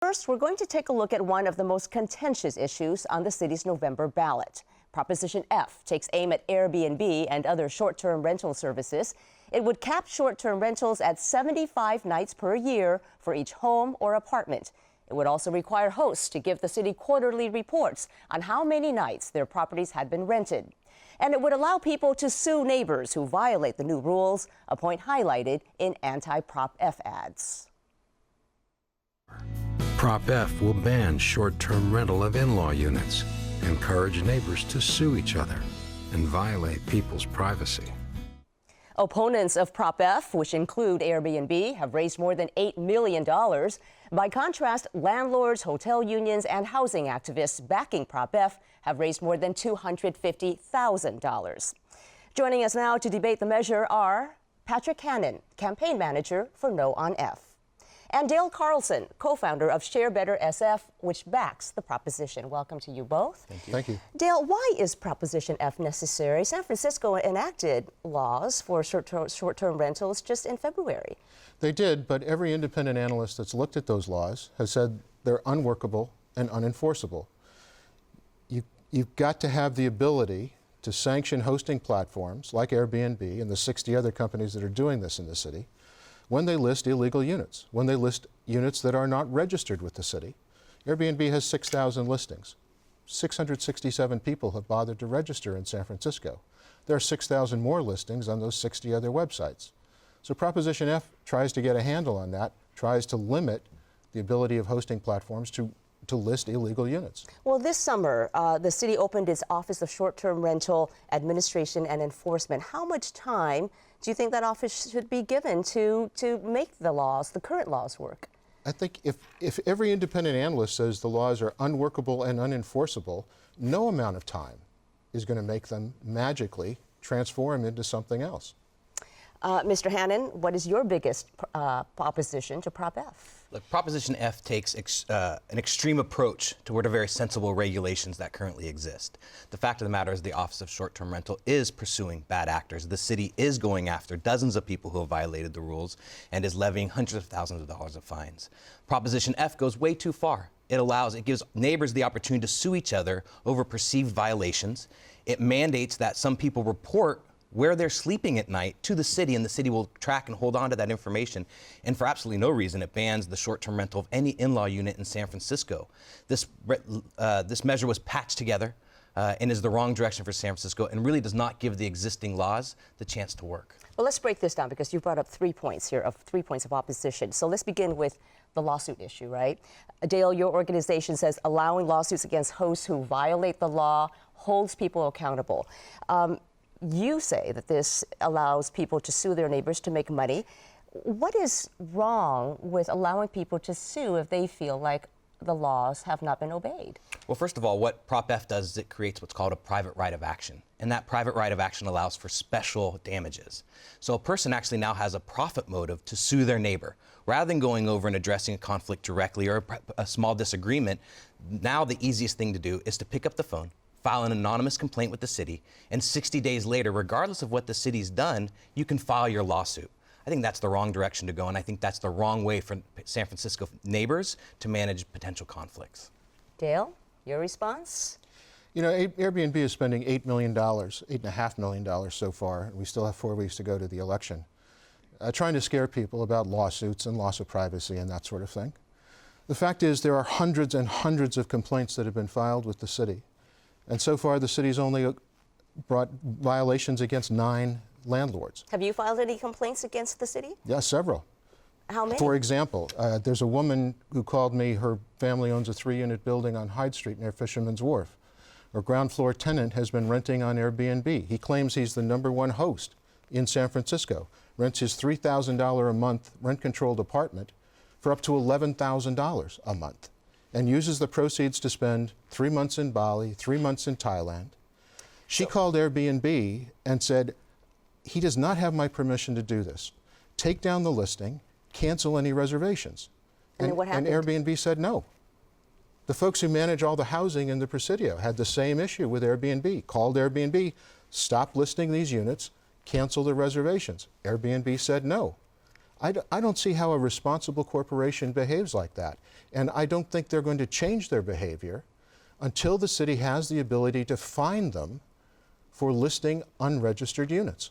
First, we're going to take a look at one of the most contentious issues on the city's November ballot. Proposition F takes aim at Airbnb and other short-term rental services. It would cap short-term rentals at 75 nights per year for each home or apartment. It would also require hosts to give the city quarterly reports on how many nights their properties had been rented. And it would allow people to sue neighbors who violate the new rules, a point highlighted in anti-Prop F ads. Prop F will ban short-term rental of in-law units, encourage neighbors to sue each other, and violate people's privacy. Opponents of Prop F, which include Airbnb, have raised more than $8 million. By contrast, landlords, hotel unions, and housing activists backing Prop F have raised more than $250,000. Joining us now to debate the measure are Patrick Hannan, campaign manager for No on F, and Dale Carlson, co-founder of ShareBetter SF, which backs the proposition. Welcome to you both. Thank you. Dale, why is Proposition F necessary? San Francisco enacted laws for short-term rentals just in February. They did, but every independent analyst that's looked at those laws has said they're unworkable and unenforceable. You've got to have the ability to sanction hosting platforms like Airbnb and the 60 other companies that are doing this in the city when they list illegal units, when they list units that are not registered with the city. Airbnb has 6,000 listings. 667 people have bothered to register in San Francisco. There are 6,000 more listings on those 60 other websites. So Proposition F tries to get a handle on that, tries to limit the ability of hosting platforms to list illegal units. Well, this summer, the city opened its Office of Short-Term Rental Administration and Enforcement. How much time do you think that office should be given to make the laws, the current laws, work? I think if every independent analyst says the laws are unworkable and unenforceable, no amount of time is going to make them magically transform into something else. Mr. Hannan, what is your biggest opposition to Prop F? Look, Proposition F takes an extreme approach toward the very sensible regulations that currently exist. The fact of the matter is the Office of Short-Term Rental is pursuing bad actors. The city is going after dozens of people who have violated the rules and is levying hundreds of thousands of dollars of fines. Proposition F goes way too far. It gives neighbors the opportunity to sue each other over perceived violations. It mandates that some people report where they're sleeping at night to the city, and the city will track and hold on to that information. And for absolutely no reason, it bans the short-term rental of any in-law unit in San Francisco. This measure was patched together and is the wrong direction for San Francisco and really does not give the existing laws the chance to work. Well, let's break this down because you brought up 3 points here, 3 points of opposition. So let's begin with the lawsuit issue, right? Dale, your organization says allowing lawsuits against hosts who violate the law holds people accountable. You say that this allows people to sue their neighbors to make money. What is wrong with allowing people to sue if they feel like the laws have not been obeyed? Well, first of all, what Prop F does is it creates what's called a private right of action. And that private right of action allows for special damages. So a person actually now has a profit motive to sue their neighbor. Rather than going over and addressing a conflict directly or a small disagreement, now the easiest thing to do is to pick up the phone, file an anonymous complaint with the city, and 60 days later, regardless of what the city's done, you can file your lawsuit. I think that's the wrong direction to go, and I think that's the wrong way for San Francisco neighbors to manage potential conflicts. Dale, your response? You know, Airbnb is spending $8 million, $8.5 million so far, and we still have 4 weeks to go to the election, trying to scare people about lawsuits and loss of privacy and that sort of thing. The fact is there are hundreds and hundreds of complaints that have been filed with the city. And so far, the city's only brought violations against 9 landlords. Have you filed any complaints against the city? Yeah, several. How many? For example, there's a woman who called me. Her family owns a 3-unit building on Hyde Street near Fisherman's Wharf. Her ground floor tenant has been renting on Airbnb. He claims he's the #1 host in San Francisco, rents his $3,000 a month rent-controlled apartment for up to $11,000 a month, and uses the proceeds to spend 3 months in Bali, 3 months in Thailand. She called Airbnb and said, he does not have my permission to do this. Take down the listing, cancel any reservations. And what happened? And Airbnb said no. The folks who manage all the housing in the Presidio had the same issue with Airbnb, called Airbnb, stop listing these units, cancel the reservations. Airbnb said no. I don't see how a responsible corporation behaves like that. And I don't think they're going to change their behavior until the city has the ability to fine them for listing unregistered units.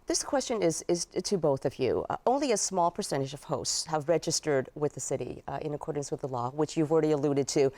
This question is to both of you. Only a small percentage of hosts have registered with the city in accordance with the law, which you've already alluded to.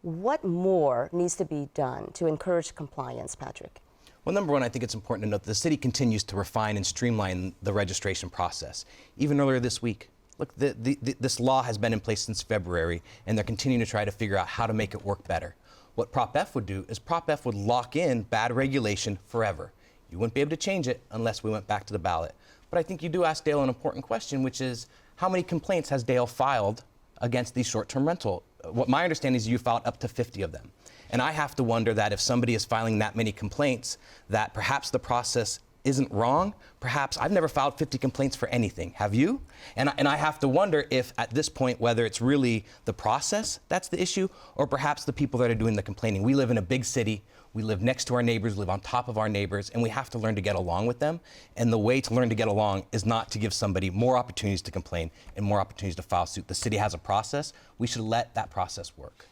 What more needs to be done to encourage compliance, Patrick? Well, number one, I think it's important to note that the city continues to refine and streamline the registration process. Even earlier this week, look, this law has been in place since February, and they're continuing to try to figure out how to make it work better. What Prop F would do is Prop F would lock in bad regulation forever. You wouldn't be able to change it unless we went back to the ballot. But I think you do ask Dale an important question, which is how many complaints has Dale filed against these short-term rental? What my understanding is you filed up to 50 of them. And I have to wonder that if somebody is filing that many complaints, that perhaps the process isn't wrong. Perhaps I've never filed 50 complaints for anything. Have you? And I have to wonder if at this point, whether it's really the process that's the issue or perhaps the people that are doing the complaining. We live in a big city. We live next to our neighbors, live on top of our neighbors, and we have to learn to get along with them. And the way to learn to get along is not to give somebody more opportunities to complain and more opportunities to file suit. The city has a process. We should let that process work.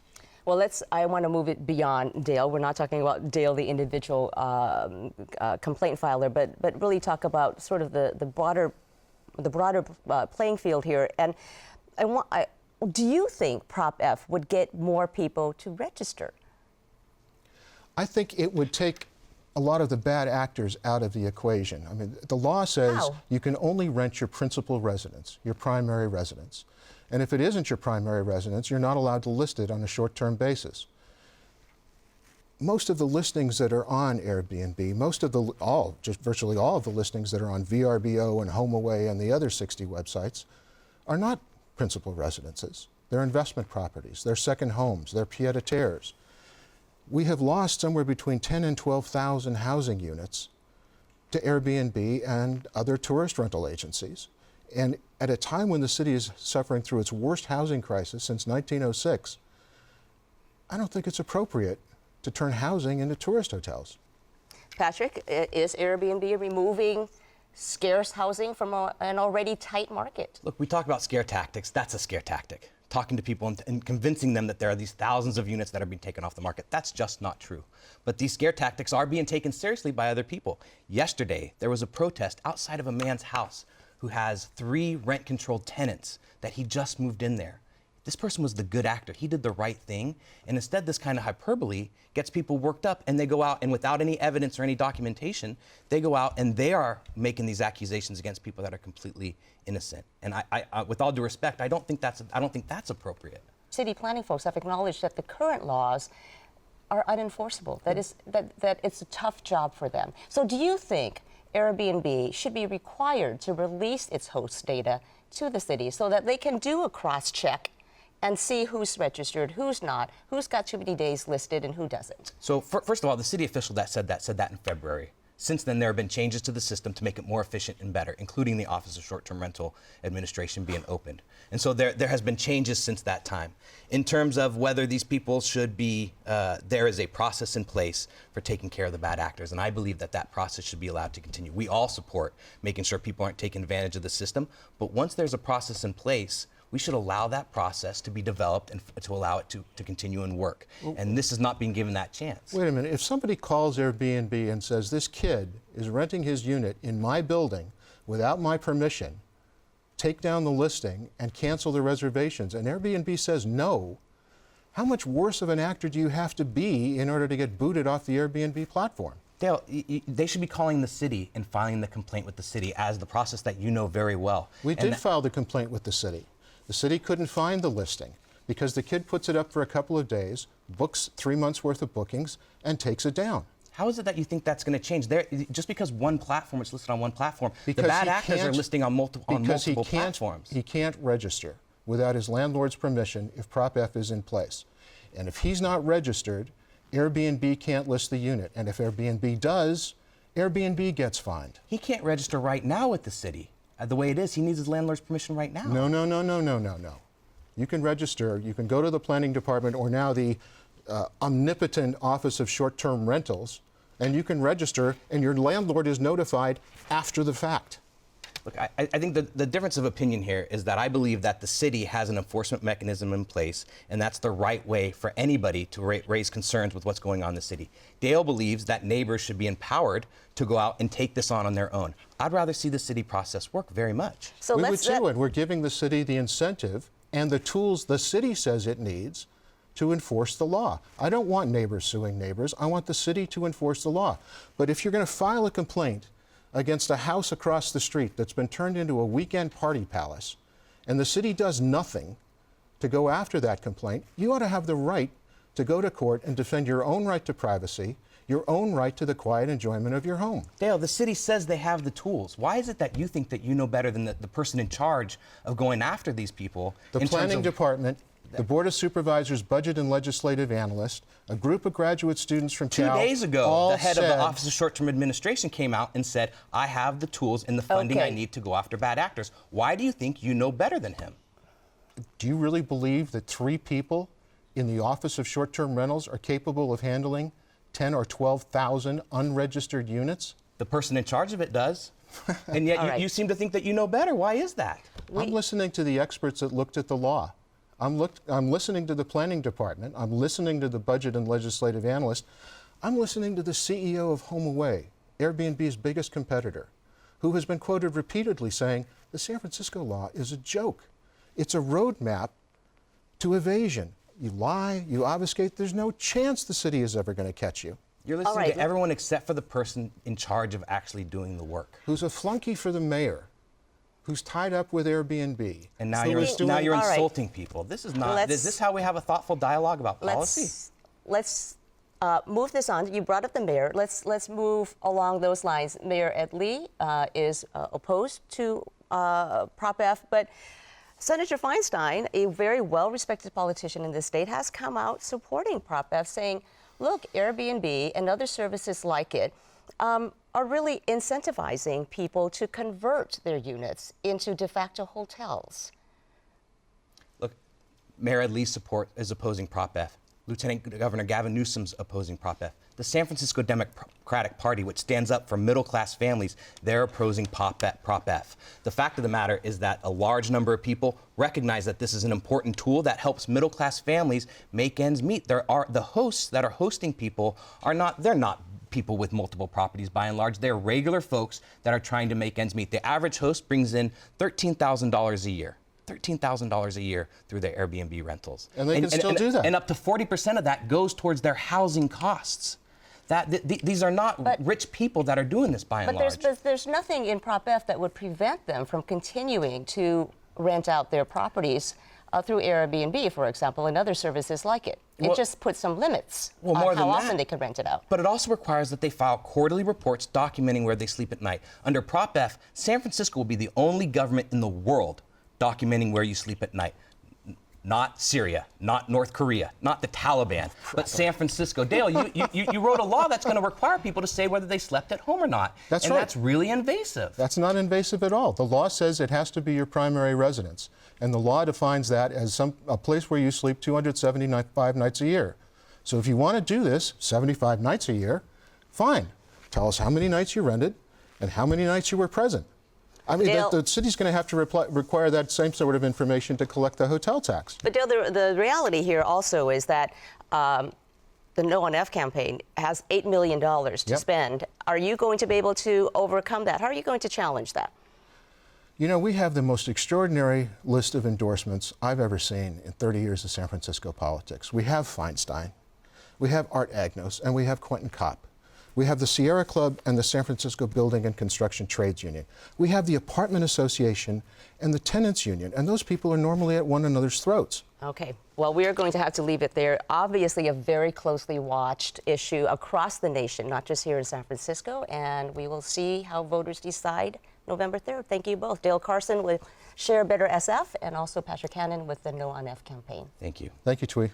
Well, I want to move it beyond Dale. We're not talking about Dale, the individual complaint filer, but really talk about sort of the broader playing field here. And do you think Prop F would get more people to register? I think it would take a lot of the bad actors out of the equation. I mean, the law says you can only rent your principal residence, your primary residence. And if it isn't your primary residence, you're not allowed to list it on a short-term basis. Most of the listings that are on Airbnb, virtually all of the listings that are on VRBO and HomeAway and the other 60 websites are not principal residences. They're investment properties, they're second homes, they're pied-à-terres. We have lost somewhere between 10 and 12,000 housing units to Airbnb and other tourist rental agencies. And at a time when the city is suffering through its worst housing crisis since 1906, I don't think it's appropriate to turn housing into tourist hotels. Patrick, is Airbnb removing scarce housing from an already tight market? Look, we talk about scare tactics. That's a scare tactic. Talking to people and convincing them that there are these thousands of units that are being taken off the market. That's just not true. But these scare tactics are being taken seriously by other people. Yesterday, there was a protest outside of a man's house who has 3 rent-controlled tenants that he just moved in there. This person was the good actor. He did the right thing. And instead, this kind of hyperbole gets people worked up, and they go out and without any evidence or any documentation, they go out and they are making these accusations against people that are completely innocent. And I with all due respect, I don't think that's appropriate. City planning folks have acknowledged that the current laws are unenforceable. That it's a tough job for them. So do you think Airbnb should be required to release its host data to the city so that they can do a cross-check and see who's registered, who's not, who's got too many days listed, and who doesn't? So first of all, the city official that said that in February. Since then, there have been changes to the system to make it more efficient and better, including the Office of Short-Term Rental Administration being opened. And so there has been changes since that time. In terms of whether these people should be, there is a process in place for taking care of the bad actors, and I believe that process should be allowed to continue. We all support making sure people aren't taking advantage of the system, but once there's a process in place, we should allow that process to be developed and to allow it to continue and work. And this is not being given that chance. Wait a minute, if somebody calls Airbnb and says, this kid is renting his unit in my building without my permission, take down the listing and cancel the reservations, and Airbnb says no, how much worse of an actor do you have to be in order to get booted off the Airbnb platform? Dale, they should be calling the city and filing the complaint with the city as the process that you know very well. We did file the complaint with the city. The city couldn't find the listing because the kid puts it up for a couple of days, books 3 months worth of bookings, and takes it down. How is it that you think that's going to change? Just because one platform is listed on one platform, the bad actors are listing on multiple platforms. He can't register without his landlord's permission if Prop F is in place. And if he's not registered, Airbnb can't list the unit. And if Airbnb does, Airbnb gets fined. He can't register right now with the city. The way it is, he needs his landlord's permission right now. No. You can register. You can go to the planning department or now the omnipotent Office of Short-Term Rentals, and you can register, and your landlord is notified after the fact. Look, I think the difference of opinion here is that I believe that the city has an enforcement mechanism in place, and that's the right way for anybody to raise concerns with what's going on in the city. Dale believes that neighbors should be empowered to go out and take this on their own. I'd rather see the city process work very much. So we would too, and we're giving the city the incentive and the tools the city says it needs to enforce the law. I don't want neighbors suing neighbors. I want the city to enforce the law. But if you're going to file a complaint against a house across the street that's been turned into a weekend party palace, and the city does nothing to go after that complaint, you ought to have the right to go to court and defend your own right to privacy, your own right to the quiet enjoyment of your home. Dale, the city says they have the tools. Why is it that you think that you know better than the person in charge of going after these people? The planning department, the Board of Supervisors budget and legislative analyst, a group of graduate students from Cal. 2 days ago, the head of the Office of Short-Term Administration came out and said, I have the tools and the funding I need to go after bad actors. Why do you think you know better than him? Do you really believe that 3 people in the Office of Short-Term Rentals are capable of handling 10 or 12,000 unregistered units? The person in charge of it does. And yet you seem to think that you know better. Why is that? I'm listening to the experts that looked at the law. I'm listening to the planning department. I'm listening to the budget and legislative analyst. I'm listening to the CEO of HomeAway, Airbnb's biggest competitor, who has been quoted repeatedly saying the San Francisco law is a joke. It's a roadmap to evasion. You lie, you obfuscate, there's no chance the city is ever going to catch you. You're listening to everyone except for the person in charge of actually doing the work. Who's a flunky for the mayor, who's tied up with Airbnb. And now you're insulting people. This is not, is this how we have a thoughtful dialogue about policy? Let's move this on. You brought up the mayor. Let's move along those lines. Mayor Ed Lee is opposed to Prop F, but Senator Feinstein, a very well-respected politician in the state, has come out supporting Prop F, saying, look, Airbnb and other services like it are really incentivizing people to convert their units into de facto hotels. Look, Mayor Ed Lee's support is opposing Prop F. Lieutenant Governor Gavin Newsom's opposing Prop F. The San Francisco Democratic Party, which stands up for middle-class families, they're opposing Prop F. The fact of the matter is that a large number of people recognize that this is an important tool that helps middle-class families make ends meet. The hosts that are hosting people they're not people with multiple properties by and large. They're regular folks that are trying to make ends meet. The average host brings in $13,000 a year. $13,000 a year through their Airbnb rentals. And they can still do that. And up to 40% of that goes towards their housing costs. These are not rich people that are doing this by and large. But there's nothing in Prop F that would prevent them from continuing to rent out their properties through Airbnb, for example, and other services like it. It just puts some limits on how often they can rent it out. But it also requires that they file quarterly reports documenting where they sleep at night. Under Prop F, San Francisco will be the only government in the world documenting where you sleep at night. Not Syria, not North Korea, not the Taliban, but San Francisco. Dale, you wrote a law that's going to require people to say whether they slept at home or not. That's right. That's really invasive. That's not invasive at all. The law says it has to be your primary residence. And the law defines that as a place where you sleep 275 nights a year. So if you want to do this 75 nights a year, fine. Tell us how many nights you rented and how many nights you were present. I mean, the city's going to have to require that same sort of information to collect the hotel tax. But Dale, the reality here also is that the No on F campaign has $8 million to spend. Are you going to be able to overcome that? How are you going to challenge that? You know, we have the most extraordinary list of endorsements I've ever seen in 30 years of San Francisco politics. We have Feinstein, we have Art Agnos, and we have Quentin Kopp. We have the Sierra Club and the San Francisco Building and Construction Trades Union. We have the Apartment Association and the Tenants Union, and those people are normally at one another's throats. Okay, well, we are going to have to leave it there. Obviously, a very closely watched issue across the nation, not just here in San Francisco, and we will see how voters decide November 3rd. Thank you both. Dale Carlson with ShareBetter SF and also Patrick Hannan with the No on F campaign. Thank you. Thank you, Thuy.